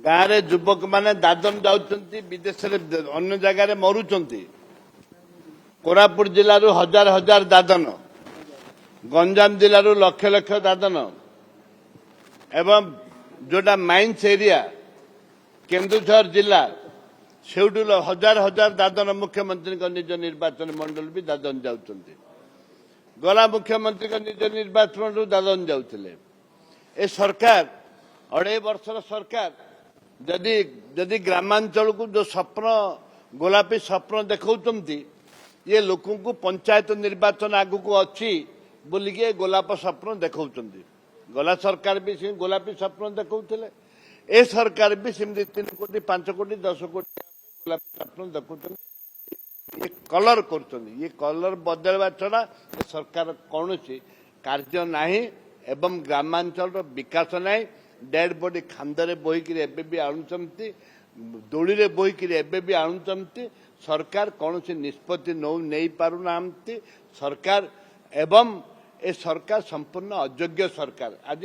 ଗାଁରେ ଯୁବକ ମାନେ ଦାଦନ ଯାଉଛନ୍ତି, ବିଦେଶରେ ଅନ୍ୟ ଜାଗାରେ ମରୁଛନ୍ତି। କୋରାପୁଟ ଜିଲ୍ଲାରୁ ହଜାର ହଜାର ଦାଦନ, ଗଞ୍ଜାମ ଜିଲ୍ଲାରୁ ଲକ୍ଷ ଲକ୍ଷ ଦାଦନ ଏବଂ ଯୋଉଟା ମାଇନ୍ସ ଏରିଆ କେନ୍ଦୁଝର ଜିଲ୍ଲା ସେଇଠୁ ହଜାର ହଜାର ଦାଦନ ମୁଖ୍ୟମନ୍ତ୍ରୀଙ୍କ ନିଜ ନିର୍ବାଚନ ମଣ୍ଡଳୀ ବି ଦାଦନ ଯାଉଛନ୍ତି। ଗଲା ମୁଖ୍ୟମନ୍ତ୍ରୀଙ୍କ ନିଜ ନିର୍ବାଚନ ମଣ୍ଡଳୀ ଦାଦନ ଯାଉଥିଲେ। ଏ ସରକାର 2.5 ବର୍ଷର ସରକାର ଯଦି ଯଦି ଗ୍ରାମାଞ୍ଚଳକୁ ଯୋଉ ସ୍ୱପ୍ନ ଗୋଲାପୀ ସ୍ୱପ୍ନ ଦେଖାଉଛନ୍ତି, ଇଏ ଲୋକଙ୍କୁ ପଞ୍ଚାୟତ ନିର୍ବାଚନ ଆଗକୁ ଅଛି ବୋଲିକି ଗୋଲାପ ସ୍ୱପ୍ନ ଦେଖାଉଛନ୍ତି। ଗଲା ସରକାର ବି ସେ ଗୋଲାପୀ ସ୍ୱପ୍ନ ଦେଖାଉଥିଲେ। ଏ ସରକାର ବି ସେମିତି 3 କୋଟି 5 କୋଟି 10 କୋଟି ଗୋଲାପୀ ସ୍ୱପ୍ନ ଦେଖାଉଛନ୍ତି। ये कलर କରୁଛନ୍ତି। ये कलर बदलवा छड़ा ए सरकार कौनसी कार्य नहीं एवं ग्रामांचल विकास नहीं। डेड बॉडी खांदरे बोहिकी एबे भी आणुचंती, दोली रे बोहिकी एबे भी आणुचंती। सरकार कौनसी निष्पत्ति नहीं पारुनांती। सरकार एवं ए सरकार संपूर्ण अयोग्य सरकार। आज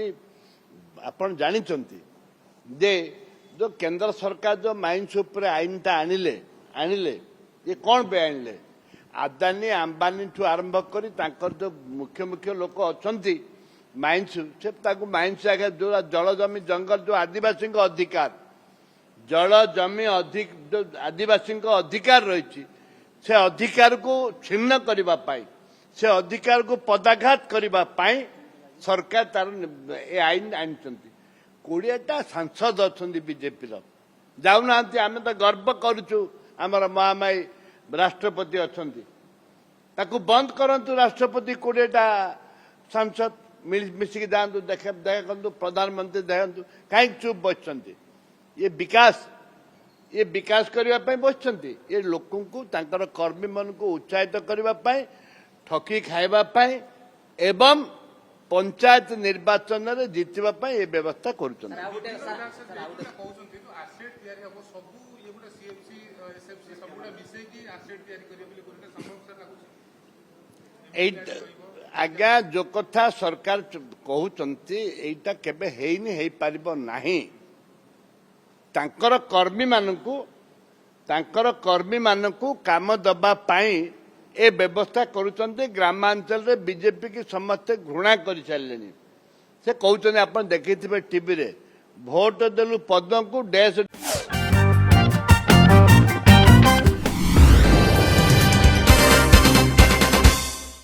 आपण जानिचंती जे जो केंद्र सरकार जो माइंस ऊपर आईनटा आनिले ये कौन पे आनिले? आदानी अंबानी ठू आरंभ करी तांकर जो मुख्य मुख्य लोक अछंती माइंस से ताकू माइंस आगे जो जल जमी जंगल जो आदिवासी अधिकार, जल जमी अधिक जो आदिवासी अधिकार रही से अधिकार को छिन्न करबा पाई, से अधिकार को पदाघात करबा पाई सरकार तार ए आईन आनिचंती। 20टा सांसद अछंती बीजेपी रो जाउना आमे तो गर्व करूछु। आमर महामाई राष्ट्रपति अछंती, ताकू बंद करंतु। राष्ट्रपति 20टा सांसद मिसिकी जातु देखु, प्रधानमंत्री देखु कहीं चुप बसंती। ये विकास करने बसंती। ये लोक कर्मी मन को उत्साहित करने ठकी खाइबापी एवं पंचायत निर्वाचन में जीतवा ये व्यवस्था कर आज्ञा जो कथा सरकार कहते एटा केबे हेइनी हेइ पारिबो नाही। तांकर कर्मी मानकू काम दबा पाई ए व्यवस्था करुचंती। ग्रामांचल रे बीजेपी की समस्त घृणा कर सारे। से कहते आप देखिए टीवी रे भोट देलु पद्म को डैश